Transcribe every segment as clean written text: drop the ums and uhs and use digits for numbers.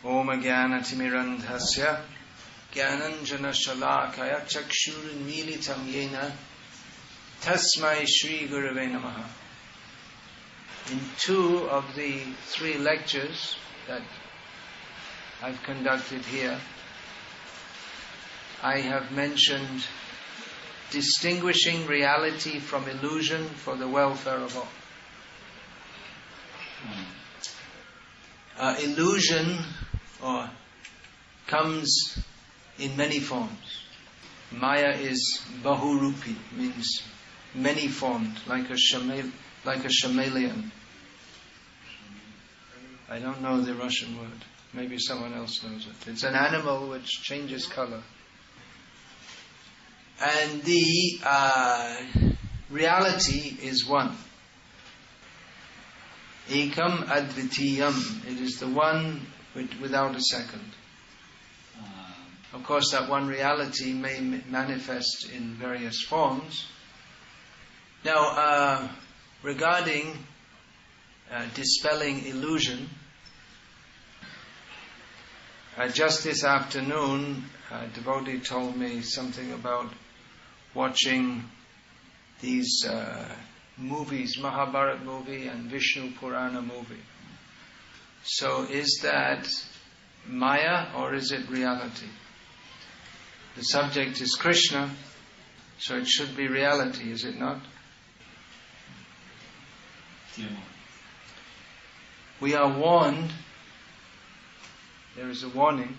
Om Jnana-timirandhasya Jnananjana-shalakaya Chakshur-militam yena Tasmai Shri Gurave Namaha. In 2 of the 3 lectures that I've conducted here, I have mentioned distinguishing reality from illusion for the welfare of all. Illusion comes in many forms. Maya is bahurupi, means many-formed, like a chameleon. I don't know the Russian word. Maybe someone else knows it. It's an animal which changes color. And the reality is one. Ekam advitiyam. It is the one without a second. Of course, that one reality may manifest in various forms. Now, regarding dispelling illusion, just this afternoon, a devotee told me something about watching these movies, Mahabharata movie and Vishnu Purana movie. So is that Maya or is it reality? The subject is Krishna, so it should be reality, is it not? Yeah. We are warned, there is a warning,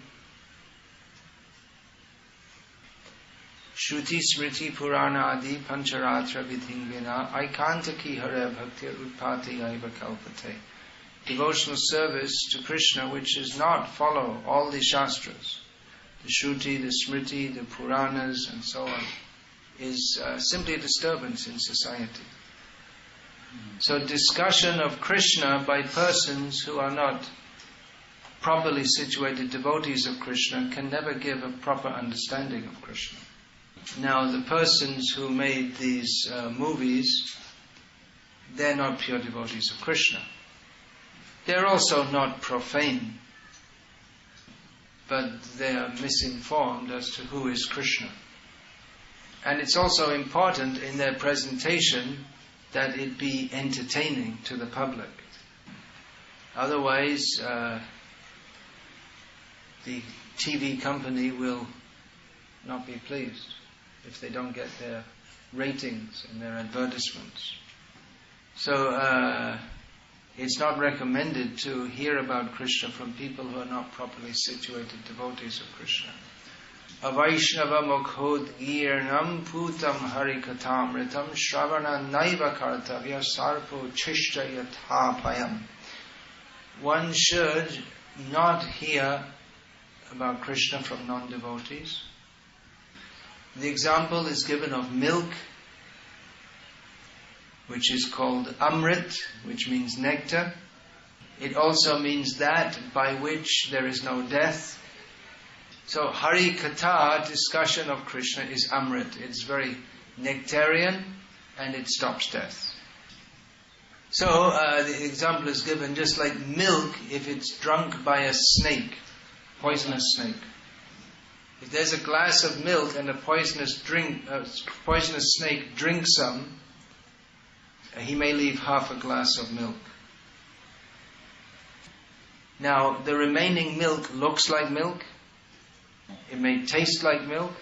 Shruti Smriti Purana Adi Pancharatra Vidhingvina Aikantaki Hare Bhaktir Utpati Aiva Kalpate. Devotional service to Krishna which does not follow all the Shastras, the Shruti, the Smriti, the Puranas and so on, is simply a disturbance in society. So discussion of Krishna by persons who are not properly situated devotees of Krishna can never give a proper understanding of Krishna. Now the persons who made these movies, they're not pure devotees of Krishna. They're also not profane, but they are misinformed as to who is Krishna. And it's also important in their presentation that it be entertaining to the public. Otherwise, the TV company will not be pleased if they don't get their ratings in their advertisements. So it's not recommended to hear about Krishna from people who are not properly situated devotees of Krishna. Avaishnava mukhodgirnam putam harikatamritam shravana naiva kartavya sarpo chishta yathapayam. One should not hear about Krishna from non-devotees. The example is given of milk, which is called amrit, which means nectar. It also means that by which there is no death. So Hari Katha, discussion of Krishna, is amrit. It's very nectarian and it stops death. So the example is given just like milk, if it's drunk by a snake, poisonous snake. If there's a glass of milk and a poisonous snake drinks some, he may leave half a glass of milk. Now, the remaining milk looks like milk. It may taste like milk,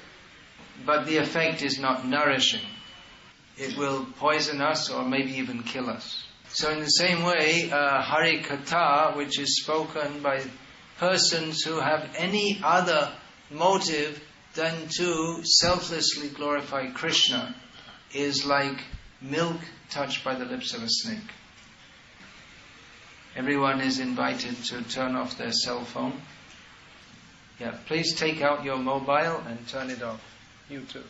but the effect is not nourishing. It will poison us or maybe even kill us. So in the same way, Hari Katha, which is spoken by persons who have any other motive than to selflessly glorify Krishna, is like milk touched by the lips of a snake. Everyone is invited to turn off their cell phone. Yeah, please take out your mobile and turn it off. You too.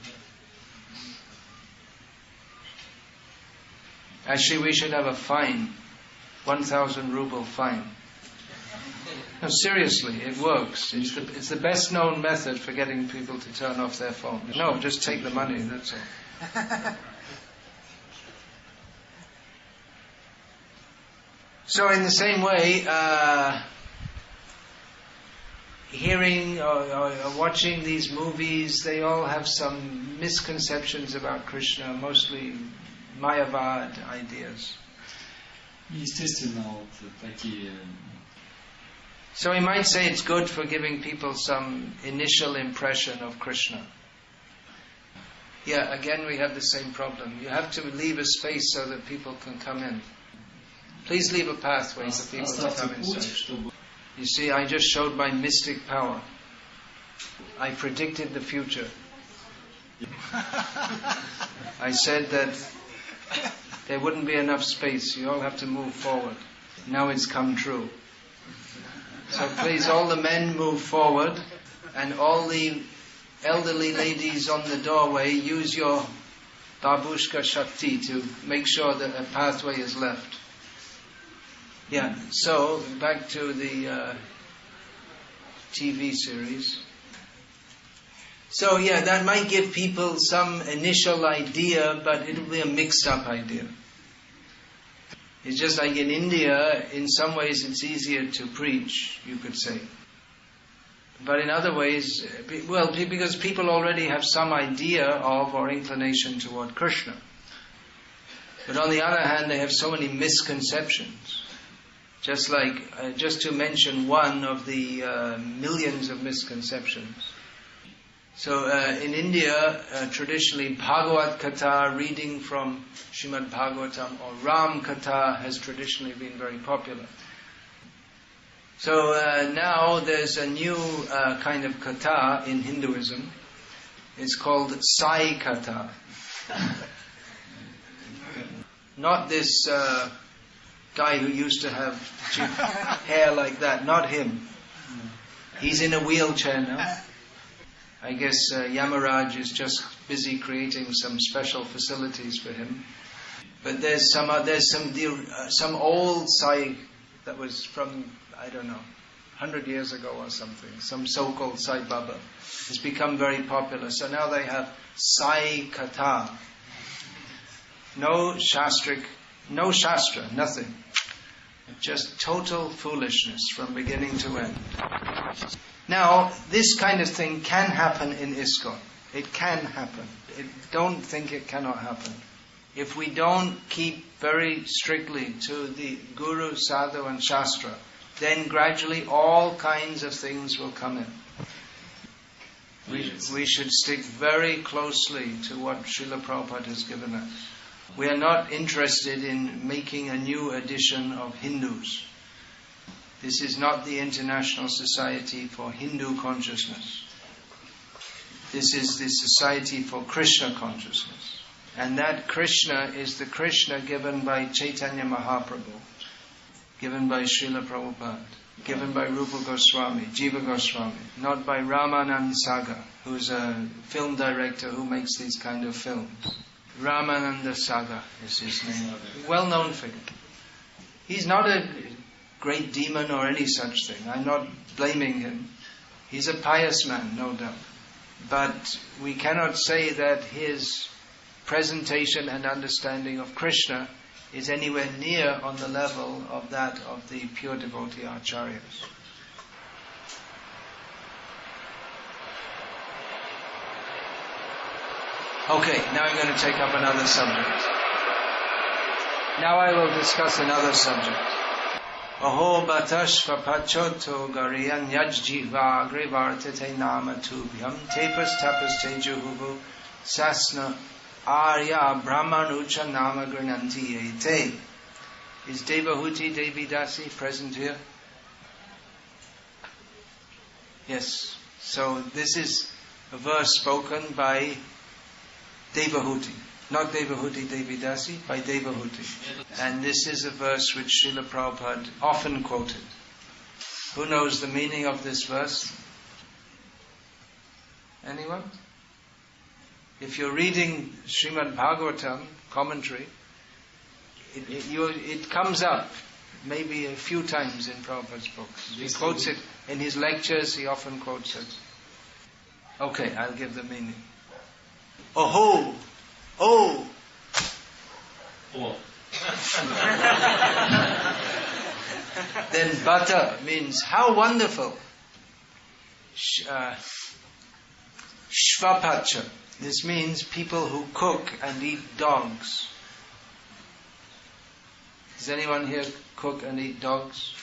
Actually, we should have a fine, 1,000 ruble fine. No, seriously, it works. It's the best known method for getting people to turn off their phone. No, just take the money, that's all. So in the same way, hearing or watching these movies, they all have some misconceptions about Krishna, mostly Mayavad ideas. Естественно, вот такие. So we might say it's good for giving people some initial impression of Krishna. Yeah, again we have the same problem. You have to leave a space so that people can come in. Please leave a pathway for people to come inside. You see, I just showed my mystic power. I predicted the future. I said that there wouldn't be enough space. You all have to move forward. Now it's come true. So please, all the men move forward, and all the elderly ladies on the doorway, use your babushka shakti to make sure that a pathway is left. Yeah, so back to the TV series. So yeah, that might give people some initial idea, but it'll be a mixed up idea. It's just like in India, in some ways it's easier to preach, you could say. But in other ways, well, because people already have some idea of or inclination toward Krishna. But on the other hand, they have so many misconceptions. Just like, just to mention one of the millions of misconceptions. So in India, traditionally Bhagavad Katha, reading from Srimad Bhagavatam, or Ram Katha has traditionally been very popular. So now there's a new kind of Katha in Hinduism. It's called Sai Katha. Not this guy who used to have hair like that, not him. He's in a wheelchair now. I guess Yamaraj is just busy creating some special facilities for him. But there's some old Sai that was from, I don't know, 100 years ago or something. Some so-called Sai Baba has become very popular. So now they have Sai Katha. No Shastra, nothing. Just total foolishness from beginning to end. Now, this kind of thing can happen in ISKCON. It can happen. Don't think it cannot happen. If we don't keep very strictly to the Guru, Sadhu and Shastra, then gradually all kinds of things will come in. We should stick very closely to what Srila Prabhupada has given us. We are not interested in making a new edition of Hindus. This is not the International Society for Hindu Consciousness. This is the Society for Krishna Consciousness. And that Krishna is the Krishna given by Chaitanya Mahaprabhu, given by Srila Prabhupada, given by Rupa Goswami, Jiva Goswami, not by Ramanand Sagar, who's a film director who makes these kind of films. Ramananda Sagar is his name. Well-known figure. He's not a great demon or any such thing. I'm not blaming him. He's a pious man, no doubt. But we cannot say that his presentation and understanding of Krishna is anywhere near on the level of that of the pure devotee acharyas. Okay, now I'm going to take up another subject. Now I will discuss another subject. Aho batashva pachoto gariyan yajjiva agrivartate nama tubhyam tapas te juhuvu sasna arya brahmanucha nama grananti ete. Is Devahuti Devi Dasi present here? Yes. So this is a verse spoken by Devahuti. Not Devahuti Devi Dasi, by Devahuti. And this is a verse which Srila Prabhupada often quoted. Who knows the meaning of this verse? Anyone? If you're reading Srimad Bhagavatam commentary, it comes up maybe a few times in Prabhupada's books. He quotes it in his lectures, he often quotes it. Okay, I'll give the meaning. Oho! Oh! Oh. Then bata means how wonderful. Shvapacha. This means people who cook and eat dogs. Does anyone here cook and eat dogs?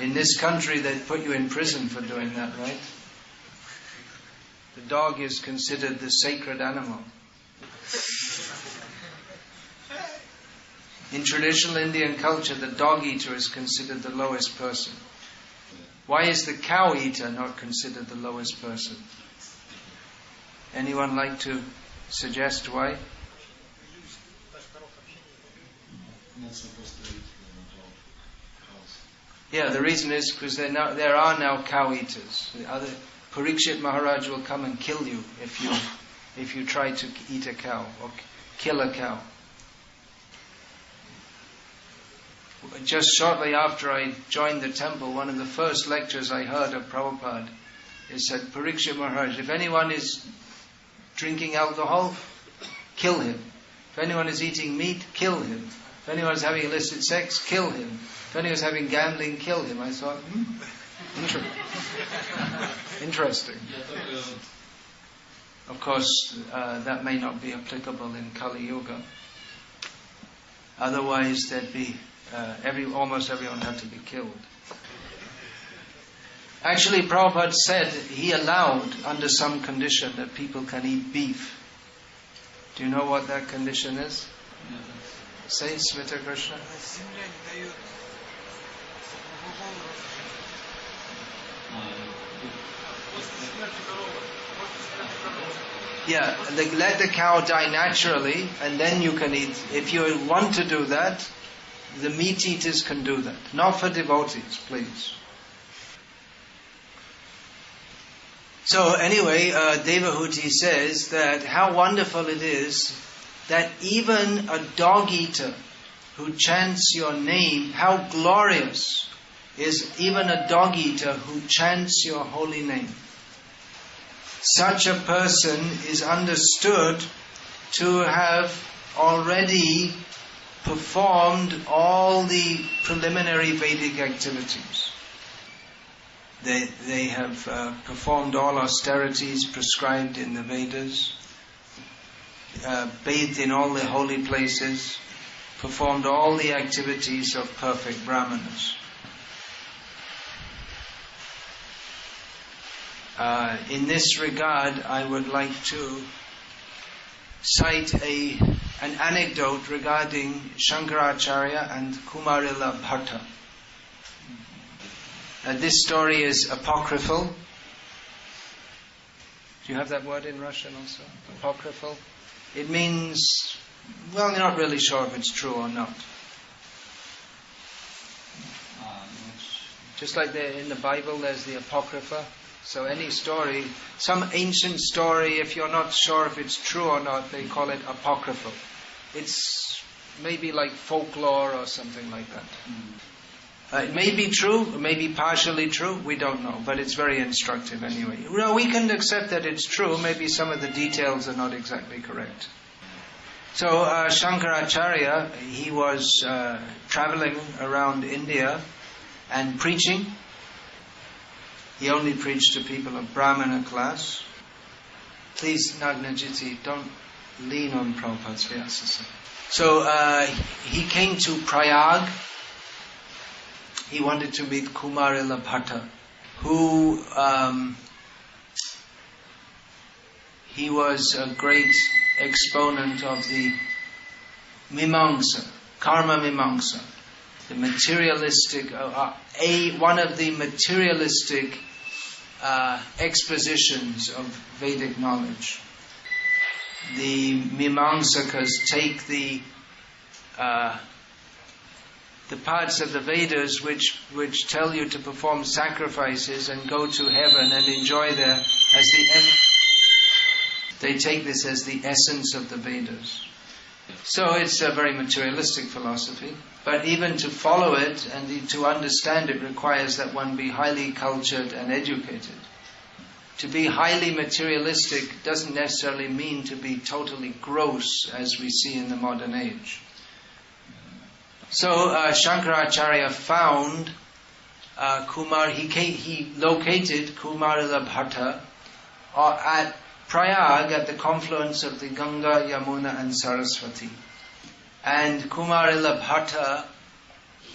In this country, they'd put you in prison for doing that, right? The dog is considered the sacred animal. In traditional Indian culture, the dog eater is considered the lowest person. Why is the cow eater not considered the lowest person? Anyone like to suggest why? Yeah, the reason is because there are now cow eaters. Parikshit Maharaj will come and kill you if you try to eat a cow or kill a cow. Just shortly after I joined the temple, one of the first lectures I heard of Prabhupada is said, Parikshit Maharaj, if anyone is drinking alcohol, kill him. If anyone is eating meat, kill him. If anyone is having illicit sex, kill him. If anyone is having gambling, kill him. I thought, interesting. Of course, that may not be applicable in Kali Yuga. Otherwise, there'd be almost everyone had to be killed. Actually, Prabhupada said he allowed, under some condition, that people can eat beef. Do you know what that condition is? Say, Smita Krishna. Yeah, let the cow die naturally, and then you can eat. If you want to do that, the meat eaters can do that. Not for devotees, please. So anyway, Devahuti says that how wonderful it is that even a dog eater who chants your name, how glorious is even a dog eater who chants your holy name. Such a person is understood to have already performed all the preliminary Vedic activities. They have performed all austerities prescribed in the Vedas, bathed in all the holy places, performed all the activities of perfect Brahmanas. In this regard, I would like to cite an anecdote regarding Shankaracharya and Kumarila Bhatta. This story is apocryphal. Do you have that word in Russian also? Apocryphal? It means, well, you're not really sure if it's true or not. Just like in the Bible there's the Apocrypha. So any story, some ancient story, if you're not sure if it's true or not, they call it apocryphal. It's maybe like folklore or something like that. It may be true, it may be partially true, we don't know, but it's very instructive anyway. Well, we can accept that it's true, maybe some of the details are not exactly correct. So Shankaracharya, he was traveling around India and preaching. He only preached to people of Brahmana class. Please, Nagnajiti, don't lean on Prabhupada's Vyasa. So he came to Prayag. He wanted to meet Kumarila Bhatta, who he was a great exponent of the Mimamsa, Karma Mimamsa, the materialistic, one of the materialistic expositions of Vedic knowledge. The Mimamsakas take the parts of the Vedas which tell you to perform sacrifices and go to heaven and enjoy there as they take this as the essence of the Vedas. So it's a very materialistic philosophy, but even to follow it and to understand it requires that one be highly cultured and educated. To be highly materialistic doesn't necessarily mean to be totally gross as we see in the modern age. So Shankaracharya found he located Kumarila Bhatta at Prayag at the confluence of the Ganga, Yamuna and Saraswati. And Kumarila Bhatta,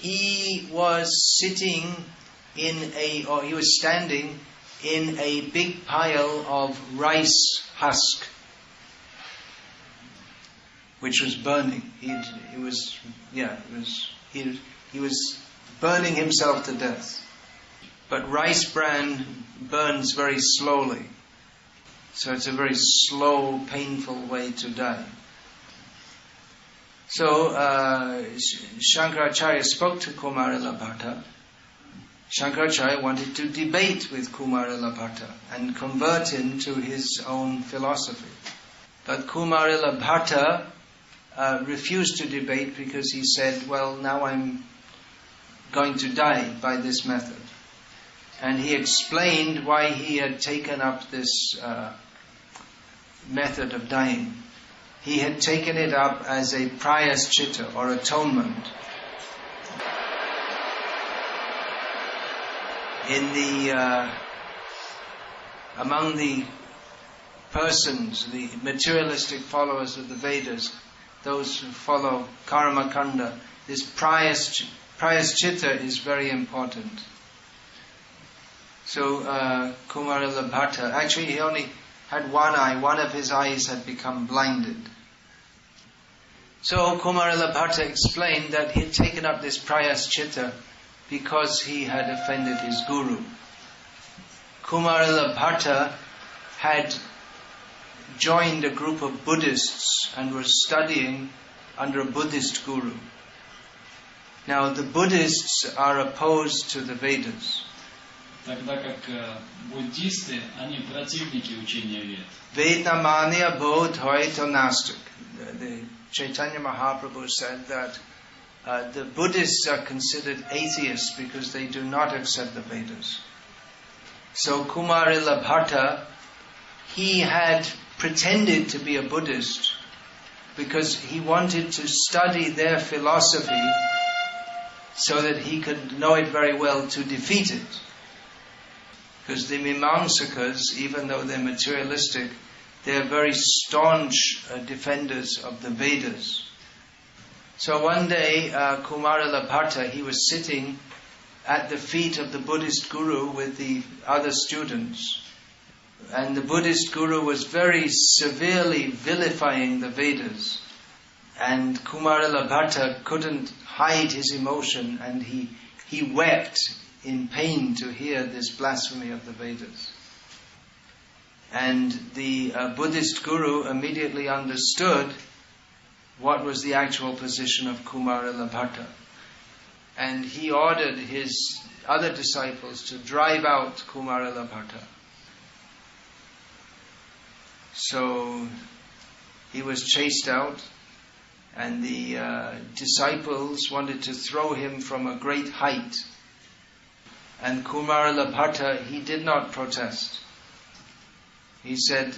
he was standing in a big pile of rice husk, which was burning. He was burning himself to death. But rice bran burns very slowly. So it's a very slow, painful way to die. So Shankaracharya spoke to Kumarila Bhatta. Shankaracharya wanted to debate with Kumarila Bhatta and convert him to his own philosophy. But Kumarila Bhatta refused to debate because he said, well, now I'm going to die by this method. And he explained why he had taken up this method of dying. He had taken it up as a prayaschita or atonement. Among the persons, the materialistic followers of the Vedas, those who follow karma kanda, this prayaschita is very important. So Kumarila Bhatta, actually he only had one eye, one of his eyes had become blinded. So Kumarila Bhatta explained that he had taken up this prayaschita because he had offended his guru. Kumarila Bhatta had joined a group of Buddhists and was studying under a Buddhist guru. Now the Buddhists are opposed to the Vedas. Тогда как буддисты, они противники учения Вед. Vednamanya bodhaita nastik. The Chaitanya Mahaprabhu said that the Buddhists are considered atheists because they do not accept the Vedas. So Kumarila Bhatta, he had pretended to be a Buddhist because he wanted to study their philosophy so that he could know it very well to defeat it. Because the Mimamsakas, even though they're materialistic, they're very staunch defenders of the Vedas. So one day, Kumarila Bhatta, he was sitting at the feet of the Buddhist guru with the other students. And the Buddhist guru was very severely vilifying the Vedas. And Kumarila Bhatta couldn't hide his emotion, and he wept in pain to hear this blasphemy of the Vedas. And the Buddhist guru immediately understood what was the actual position of Kumarila Bhatta. And he ordered his other disciples to drive out Kumarila Bhatta. So he was chased out, and the disciples wanted to throw him from a great height. And Kumarila Bhatta, he did not protest. He said,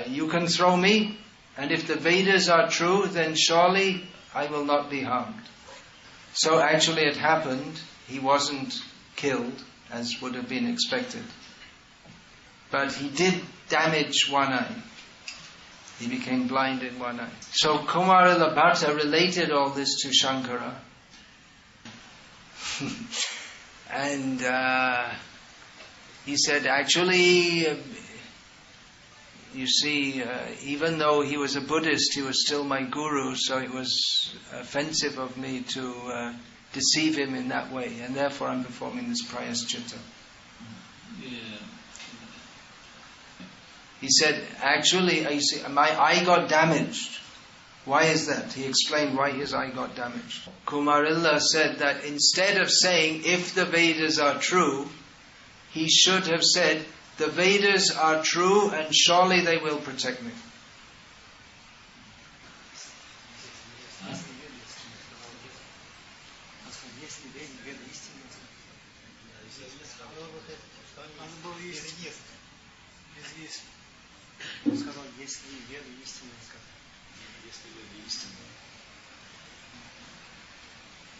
you can throw me, and if the Vedas are true, then surely I will not be harmed. So actually it happened. He wasn't killed, as would have been expected. But he did damage one eye. He became blind in one eye. So Kumarila Bhatta related all this to Shankara. And he said, actually, you see, even though he was a Buddhist, he was still my guru, so it was offensive of me to deceive him in that way, and therefore I'm performing this prayaschita. He said, actually, you see, my eye got damaged. Why is that? He explained why his eye got damaged. Kumarila said that instead of saying, if the Vedas are true, he should have said, the Vedas are true and surely they will protect me. Он сказал, если веды истинные, сказал. Если веды истинные.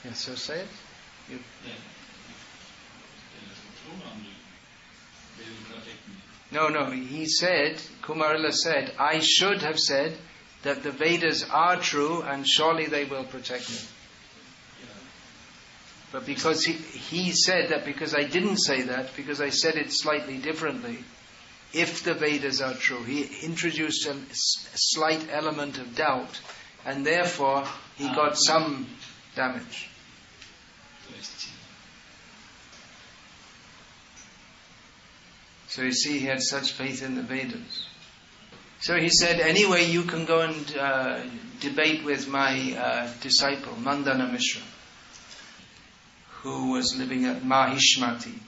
Yeah, so say it. You. No, he said, Kumarila said, I should have said that the Vedas are true and surely they will protect me. But because he said that, because I didn't say that, because I said it slightly differently, if the Vedas are true, he introduced a slight element of doubt, and therefore he got some damage. So you see, he had such faith in the Vedas. So he said, anyway, you can go and debate with my disciple, Mandana Mishra, who was living at Mahishmati,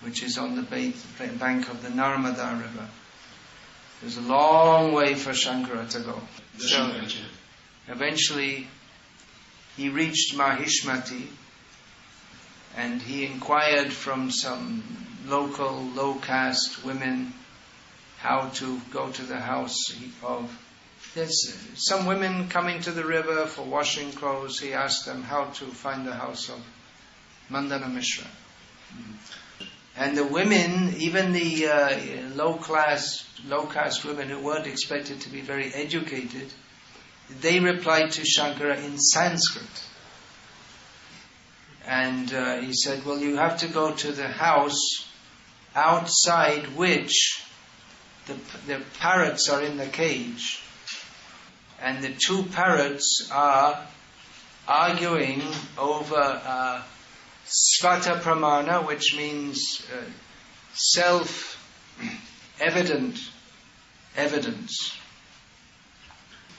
which is on the bank of the Narmada river. There's a long way for Shankara to go. So eventually he reached Mahishmati, and he inquired from some local low-caste women how to go to the house of... There's some women coming to the river for washing clothes. He asked them how to find the house of Mandana Mishra. And the women, even the low-caste women who weren't expected to be very educated, they replied to Shankara in Sanskrit. And he said, well, you have to go to the house outside which the parrots are in the cage. And the two parrots are arguing over Svata Pramana, which means self-evident evidence.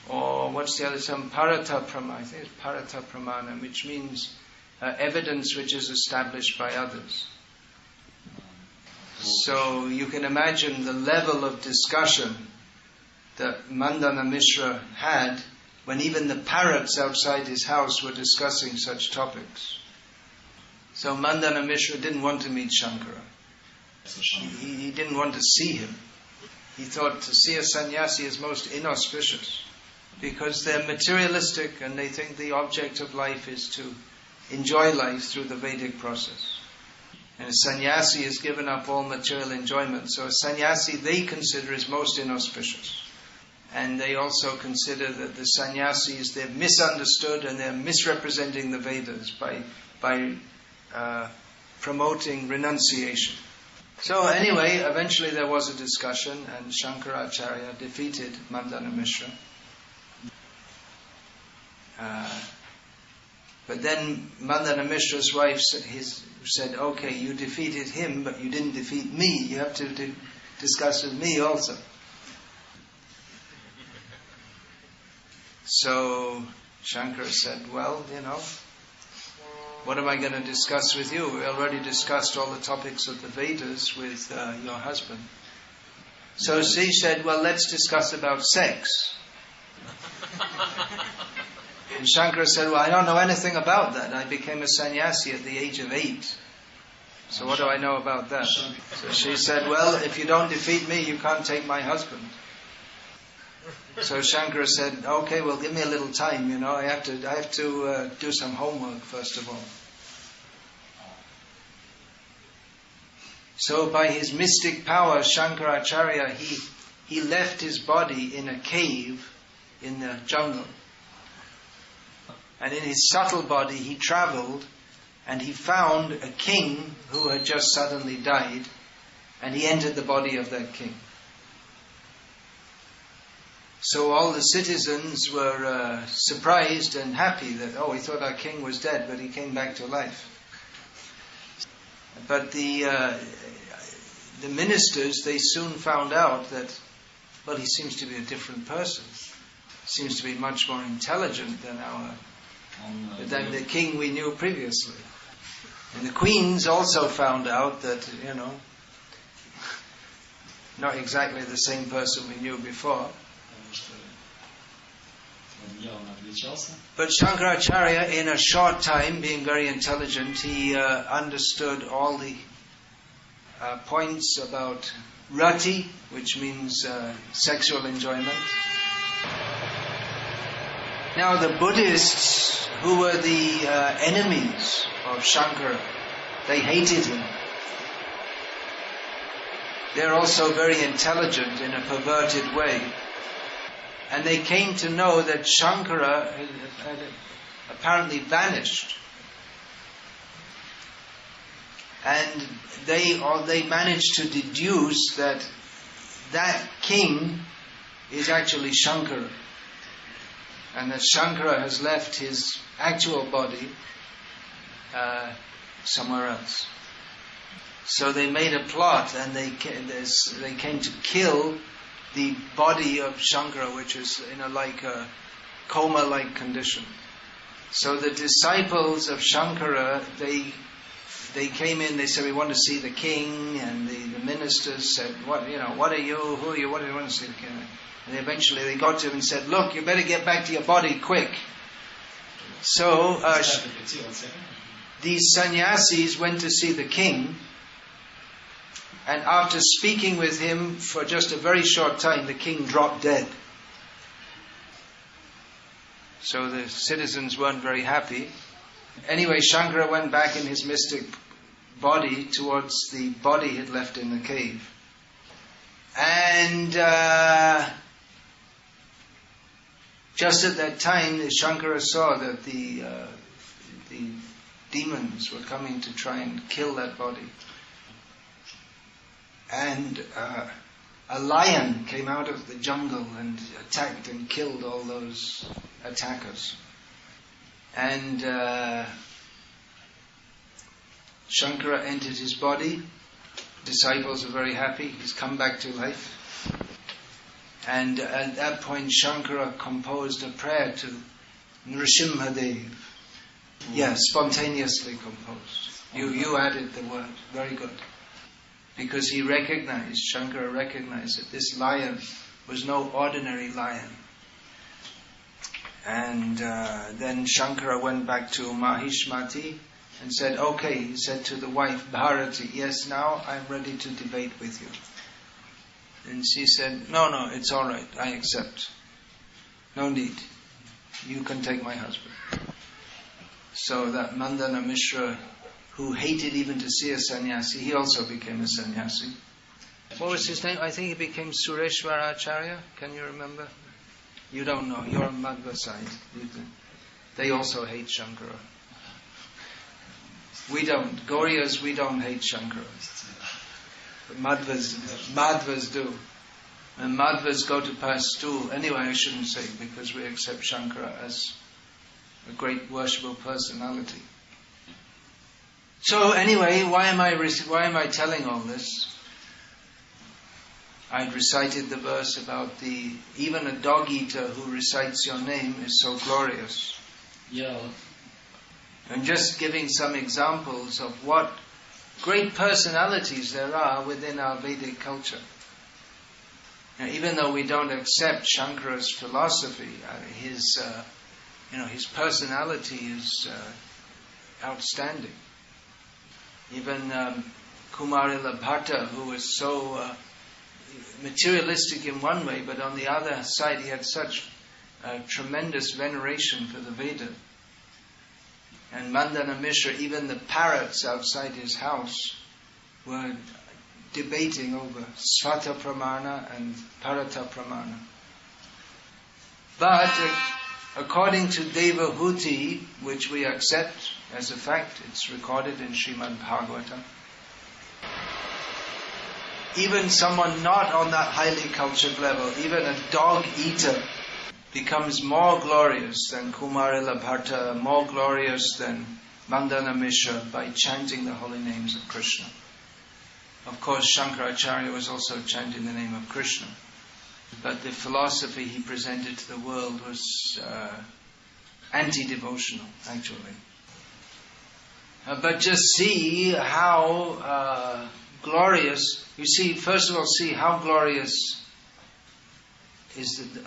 Or what's the other term? Parata Pramana. I think it's Parata Pramana, which means evidence which is established by others. So you can imagine the level of discussion that Mandana Mishra had when even the parrots outside his house were discussing such topics. So Mandana Mishra didn't want to meet Shankara. He didn't want to see him. He thought to see a sannyasi is most inauspicious, because they're materialistic and they think the object of life is to enjoy life through the Vedic process. And a sannyasi has given up all material enjoyment. So a sannyasi they consider is most inauspicious. And they also consider that the sannyasis, they're misunderstood and they're misrepresenting the Vedas by promoting renunciation. So anyway, eventually there was a discussion and Shankaracharya defeated Mandana Mishra. But then Mandana Mishra's wife said, okay, you defeated him, but you didn't defeat me. You have to discuss with me also. So Shankara said, well, what am I going to discuss with you? We already discussed all the topics of the Vedas with your husband. So she said, well, let's discuss about sex. And Shankara said, well, I don't know anything about that. I became a sannyasi at the age of 8. So what do I know about that? So she said, well, if you don't defeat me, you can't take my husband. So Shankara said, okay, well, give me a little time, I have to do some homework first of all. So by his mystic power, Shankaracharya, he left his body in a cave in the jungle. And in his subtle body he travelled and he found a king who had just suddenly died, and he entered the body of that king. So all the citizens were surprised and happy that, we thought our king was dead, but he came back to life. But the ministers, they soon found out that, he seems to be a different person. Seems to be much more intelligent than the king we knew previously. And the queens also found out that, not exactly the same person we knew before. But Shankaracharya, in a short time, being very intelligent, he understood all the points about rati, which means sexual enjoyment. Now the Buddhists, who were the enemies of Shankara, they hated him. They're also very intelligent in a perverted way. And they came to know that Shankara had apparently vanished. And they managed to deduce that king is actually Shankara. And that Shankara has left his actual body somewhere else. So they made a plot, and they came to kill the body of Shankara, which is in a coma-like condition. So the disciples of Shankara, they came in. They said, "We want to see the king." And the ministers said, "What are you? Who are you? What do you want to see the king?" And eventually they got to him and said, "Look, you better get back to your body quick." So these sannyasis went to see the king, and after speaking with him for just a very short time, the king dropped dead. So the citizens weren't very happy. Anyway, Shankara went back in his mystic body towards the body he'd left in the cave. And just at that time, Shankara saw that the demons were coming to try and kill that body. And a lion came out of the jungle and attacked and killed all those attackers. And Shankara entered his body. Disciples are very happy. He's come back to life. And at that point, Shankara composed a prayer to Nrsimhadev. Yeah, spontaneously composed. You added the word. Very good. Because Shankara recognized that this lion was no ordinary lion. And then Shankara went back to Mahishmati and said, "Okay," he said to the wife, Bharati, "Yes, now I'm ready to debate with you." And she said, No, it's all right, I accept. No need. You can take my husband. So that Mandana Mishra, who hated even to see a sannyasi, he also became a sannyasi. What was his name? I think he became Sureshwaracharya. Can you remember? You don't know. You're on Madhva side. They also hate Shankara. We don't. Gauriyas, we don't hate Shankara. But Madhvas do. And Madhvas go to Pastool. Anyway, I shouldn't say, because we accept Shankara as a great worshipful personality. So anyway, why am I telling all this? I'd recited the verse about even a dog eater who recites your name is so glorious. Yeah. And just giving some examples of what great personalities there are within our Vedic culture. Now, even though we don't accept Shankara's philosophy, his personality is outstanding. Even Kumarila Bhatta, who was so materialistic in one way, but on the other side he had such tremendous veneration for the Veda. And Mandana Mishra, even the parrots outside his house were debating over Svata Pramana and Parata Pramana. But according to Devahuti, which we accept as a fact, it's recorded in Srimad Bhagavatam, even someone not on that highly cultured level, even a dog eater, becomes more glorious than Kumarila Bhatta, more glorious than Mandana Mishra by chanting the holy names of Krishna. Of course, Shankaracharya was also chanting the name of Krishna. But the philosophy he presented to the world was anti-devotional, actually. But just see how glorious, first of all, see how glorious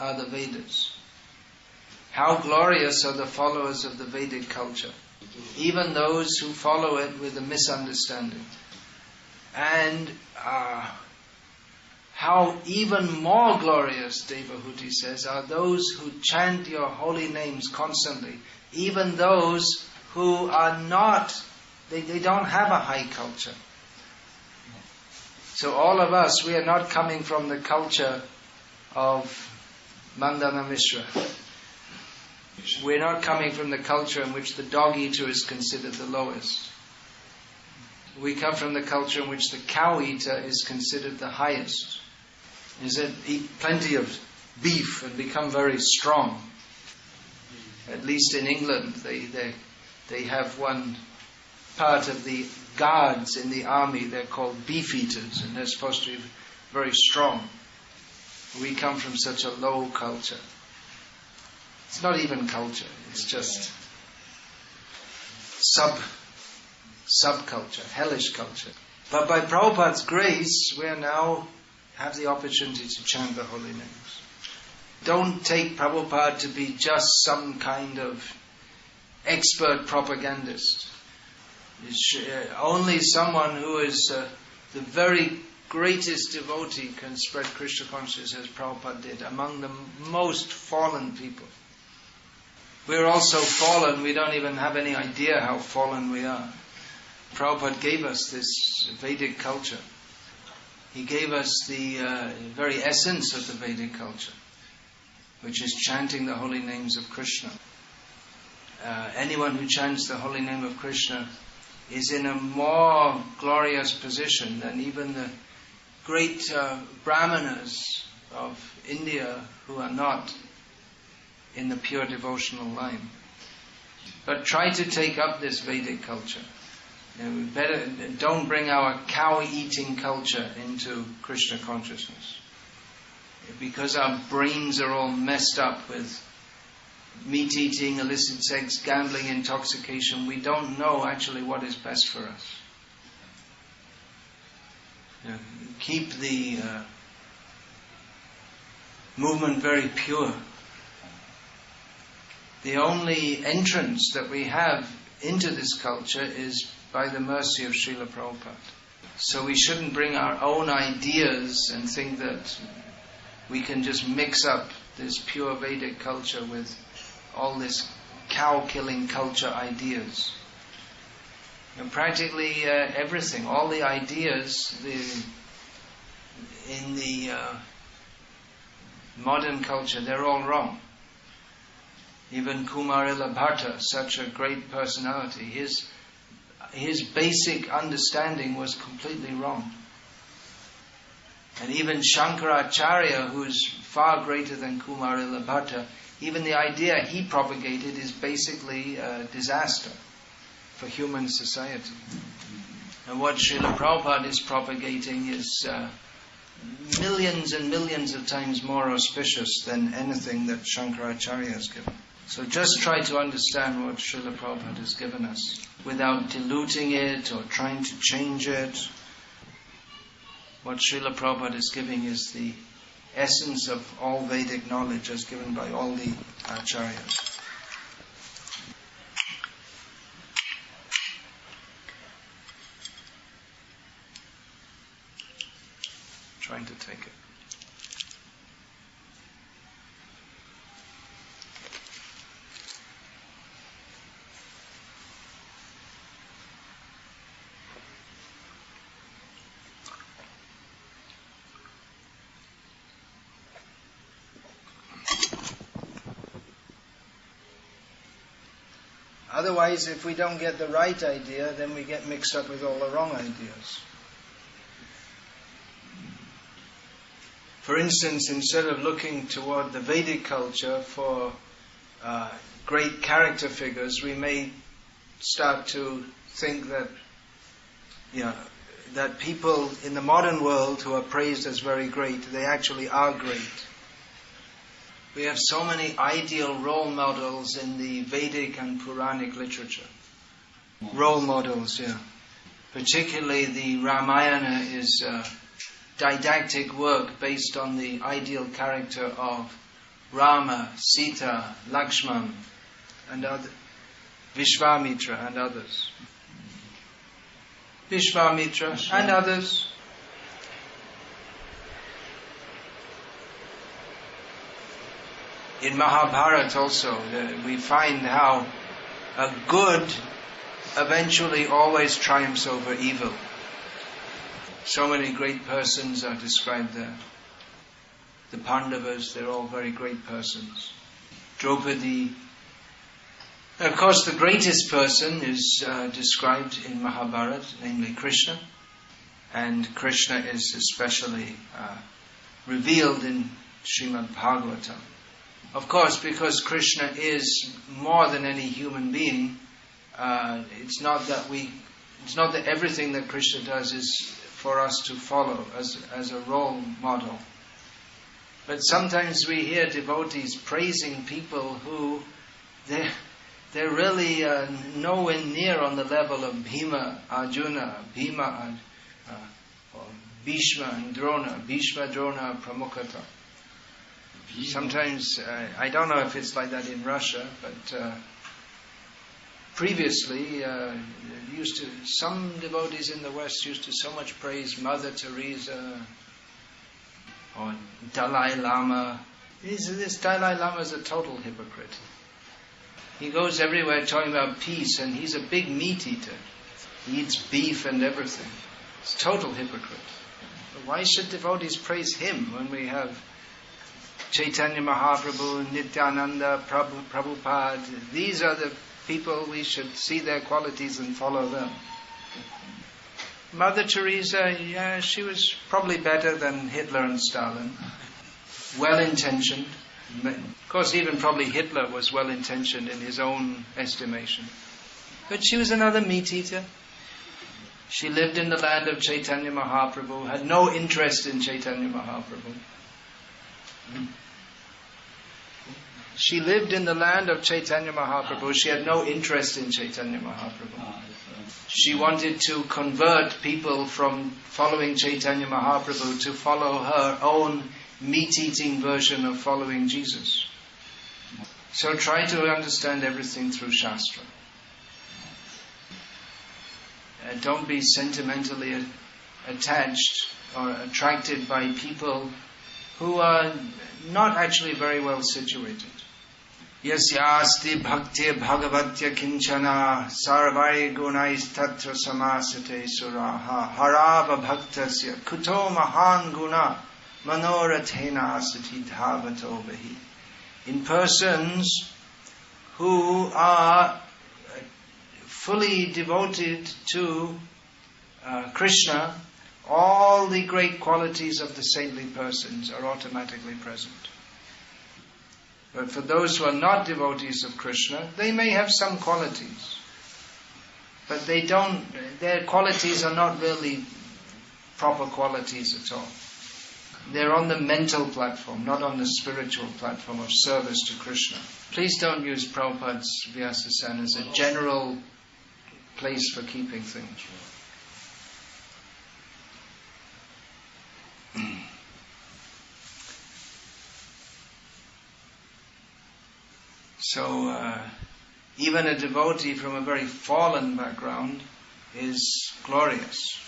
are the Vedas. How glorious are the followers of the Vedic culture. Even those who follow it with a misunderstanding. And how even more glorious, Devahuti says, are those who chant your holy names constantly, even those who are not, they don't have a high culture. So all of us, we are not coming from the culture of Mandana Mishra. We're not coming from the culture in which the dog eater is considered the lowest. We come from the culture in which the cow eater is considered the highest. Is that eat plenty of beef and become very strong. At least in England, they have one part of the guards in the army, they're called beef eaters, and they're supposed to be very strong. We come from such a low culture. It's not even culture, it's just subculture, hellish culture. But by Prabhupada's grace, we now have the opportunity to chant the holy names. Don't take Prabhupada to be just some kind of expert propagandist. Only someone who is the very greatest devotee can spread Krishna consciousness as Prabhupada did among the most fallen people. We're also fallen, we don't even have any idea how fallen we are. Prabhupada gave us this Vedic culture. He gave us the very essence of the Vedic culture, which is chanting the holy names of Krishna. Anyone who chants the holy name of Krishna is in a more glorious position than even the great Brahmanas of India who are not in the pure devotional line. But try to take up this Vedic culture. Don't bring our cow-eating culture into Krishna consciousness. Because our brains are all messed up with meat-eating, illicit sex, gambling, intoxication, we don't know actually what is best for us. Keep the movement very pure. The only entrance that we have into this culture is by the mercy of Srila Prabhupada. So we shouldn't bring our own ideas and think that we can just mix up this pure Vedic culture with all this cow-killing culture ideas. And practically everything, all the ideas in the modern culture, they're all wrong. Even Kumarila Bhatta, such a great personality, his basic understanding was completely wrong. And even Shankaracharya, who is far greater than Kumarila Bhatta, even the idea he propagated is basically a disaster for human society. And what Srila Prabhupada is propagating is millions and millions of times more auspicious than anything that Shankaracharya has given. So just try to understand what Srila Prabhupada has given us without diluting it or trying to change it. What Srila Prabhupada is giving is the essence of all Vedic knowledge as given by all the acharyas. Trying to take it. Otherwise, if we don't get the right idea, then we get mixed up with all the wrong ideas. For instance, instead of looking toward the Vedic culture for great character figures, we may start to think that, that people in the modern world who are praised as very great, they actually are great. We have so many ideal role models in the Vedic and Puranic literature. Role models, Particularly the Ramayana is a didactic work based on the ideal character of Rama, Sita, Lakshman, and Vishwamitra and others. And others. In Mahabharata also, we find how good eventually always triumphs over evil. So many great persons are described there. The Pandavas, they're all very great persons. Draupadi. And of course, the greatest person is described in Mahabharata, namely Krishna. And Krishna is especially revealed in Srimad Bhagavatam. Of course, because Krishna is more than any human being, it's not that everything that Krishna does is for us to follow as a role model. But sometimes we hear devotees praising people who they're really nowhere near on the level of Bhima, Arjuna, or Bhishma and Drona, Bhishma, Drona, Pramukhata. Sometimes, I don't know if it's like that in Russia, but previously, some devotees in the West used to so much praise Mother Teresa or Dalai Lama. This Dalai Lama is a total hypocrite. He goes everywhere talking about peace, and he's a big meat eater. He eats beef and everything. It's a total hypocrite. But why should devotees praise him when we have Chaitanya Mahaprabhu, Nityananda, Prabhupada? These are the people we should see their qualities and follow them. Mother Teresa, she was probably better than Hitler and Stalin. Well-intentioned. Of course, even probably Hitler was well-intentioned in his own estimation. But she was another meat-eater. She lived in the land of Chaitanya Mahaprabhu, had no interest in Chaitanya Mahaprabhu. She lived in the land of Chaitanya Mahaprabhu. She had no interest in Chaitanya Mahaprabhu. She wanted to convert people from following Chaitanya Mahaprabhu to follow her own meat-eating version of following Jesus. So try to understand everything through Shastra. Don't be sentimentally attached or attracted by people who are not actually very well situated. Yasyasti bhakti bhagavatya kinchana sarvai gunais tatra samasate suraha harava bhaktasya kuto mahan guna manorathena asati dhavato vahi. In persons who are fully devoted to Krishna, all the great qualities of the saintly persons are automatically present. But for those who are not devotees of Krishna, they may have some qualities, but their qualities are not really proper qualities at all. They're on the mental platform, not on the spiritual platform of service to Krishna. Please don't use Prabhupada's Vyasa-san as a general place for keeping things. So, even a devotee from a very fallen background is glorious.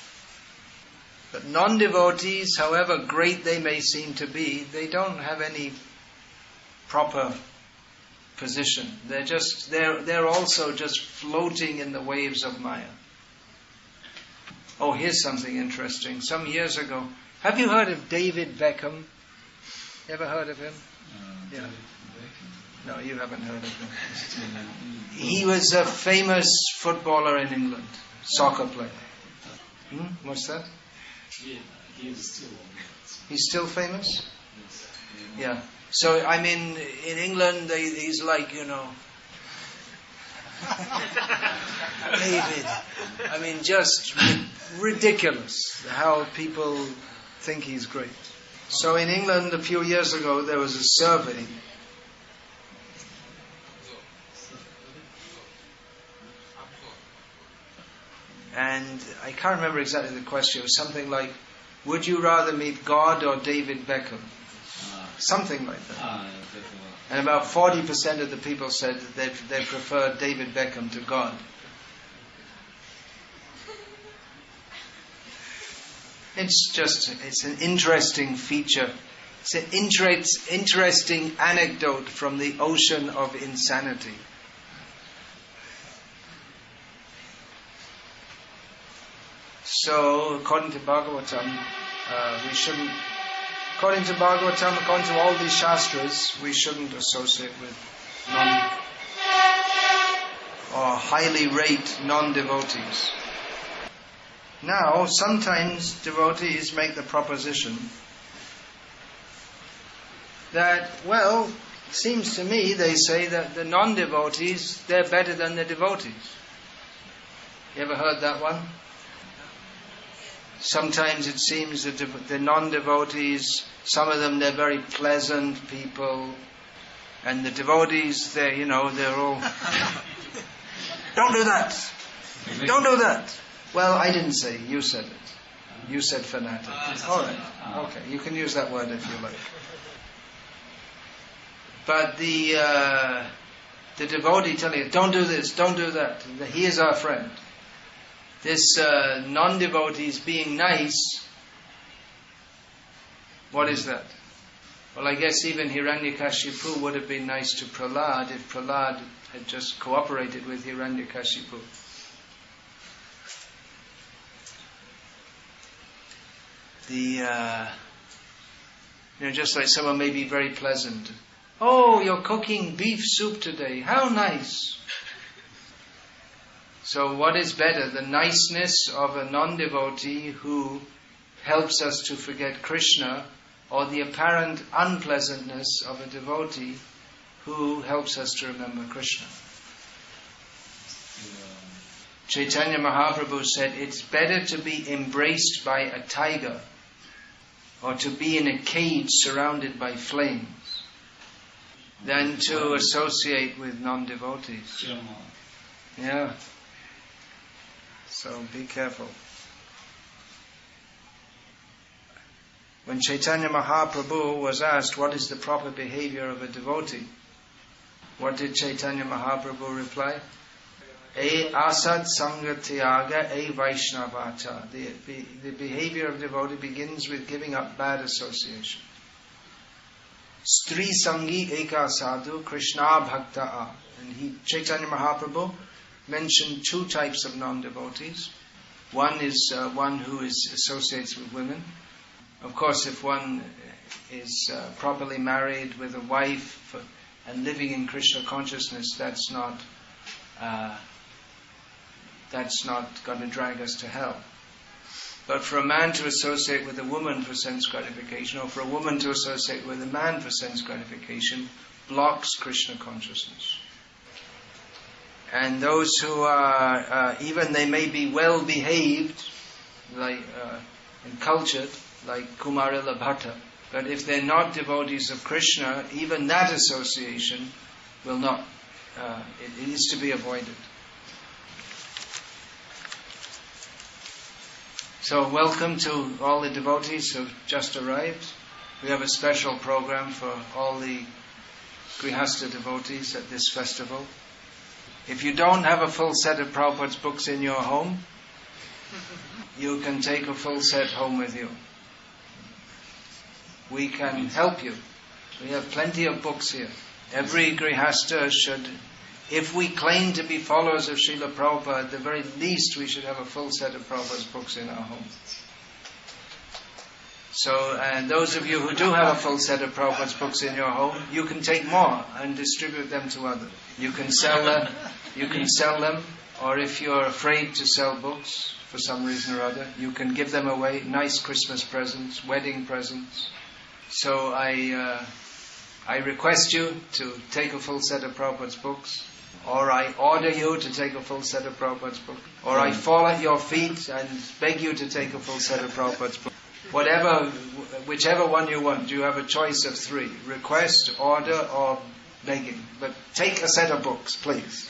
But non-devotees, however great they may seem to be, they don't have any proper position. They're also just floating in the waves of Maya. Oh, here's something interesting. Some years ago, have you heard of David Beckham? Ever heard of him? Yeah. No, you haven't heard of him. He was a famous footballer in England, soccer player. What's that? He's still famous? Yeah. So, I mean, in England, he's like, David. I mean, just ridiculous how people think he's great. So in England, a few years ago, there was a survey. And I can't remember exactly the question. It was something like, would you rather meet God or David Beckham? Something like that. And about 40% of the people said that they prefer David Beckham to God. It's an interesting feature. It's an interesting anecdote from the ocean of insanity. So, according to Bhagavatam, we shouldn't, according to Bhagavatam, according to all these Shastras, we shouldn't associate with or highly rate non-devotees. Now, sometimes devotees make the proposition that, well, it seems to me, they say that the non-devotees, they're better than the devotees. You ever heard that one? Sometimes it seems that the non-devotees, some of them, they're very pleasant people, and the devotees, they're all, don't do that! Don't do that! Well, I didn't say, you said it. You said fanatic. Alright, okay, you can use that word if you like. But the devotee telling you, don't do this, don't do that, he is our friend. This non-devotees being nice, what is that? Well, I guess even Hiranyakashipu would have been nice to Prahlad if Prahlad had just cooperated with Hiranyakashipu. Just like someone may be very pleasant. Oh, you're cooking beef soup today. How nice. So what is better, the niceness of a non-devotee who helps us to forget Krishna, or the apparent unpleasantness of a devotee who helps us to remember Krishna? Chaitanya Mahaprabhu said, it's better to be embraced by a tiger or to be in a cage surrounded by flames than to associate with non-devotees. Yeah. So be careful. When Chaitanya Mahaprabhu was asked what is the proper behavior of a devotee, what did Chaitanya Mahaprabhu reply? E asad sangatyaga e vaishnavata. The behavior of devotee begins with giving up bad association. Stri sangi eka sadhu krishna bhakta. And Chaitanya Mahaprabhu mentioned two types of non-devotees. One is one who associates with women. Of course, if one is properly married with a wife and living in Krishna consciousness, that's not going to drag us to hell. But for a man to associate with a woman for sense gratification, or for a woman to associate with a man for sense gratification, blocks Krishna consciousness. And those who are, even they may be well behaved, like and cultured, like Kumarila Bhatta, but if they're not devotees of Krishna, even that association will not, it is to be avoided. So welcome to all the devotees who have just arrived. We have a special program for all the Grihastha devotees at this festival. If you don't have a full set of Prabhupada's books in your home, you can take a full set home with you. We can help you. We have plenty of books here. Every Grihastha should, if we claim to be followers of Srila Prabhupada, at the very least we should have a full set of Prabhupada's books in our home. So, and those of you who do have a full set of Prabhupada's books in your home, you can take more and distribute them to others. You can sell them, or if you're afraid to sell books for some reason or other, you can give them away, nice Christmas presents, wedding presents. So I request you to take a full set of Prabhupada's books, or I order you to take a full set of Prabhupada's books, or I fall at your feet and beg you to take a full set of Prabhupada's books. Whichever one you want, you have a choice of three: request, order, or begging. But take a set of books, please.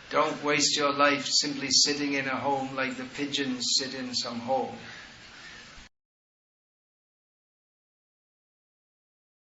Don't waste your life simply sitting in a home like the pigeons sit in some hole.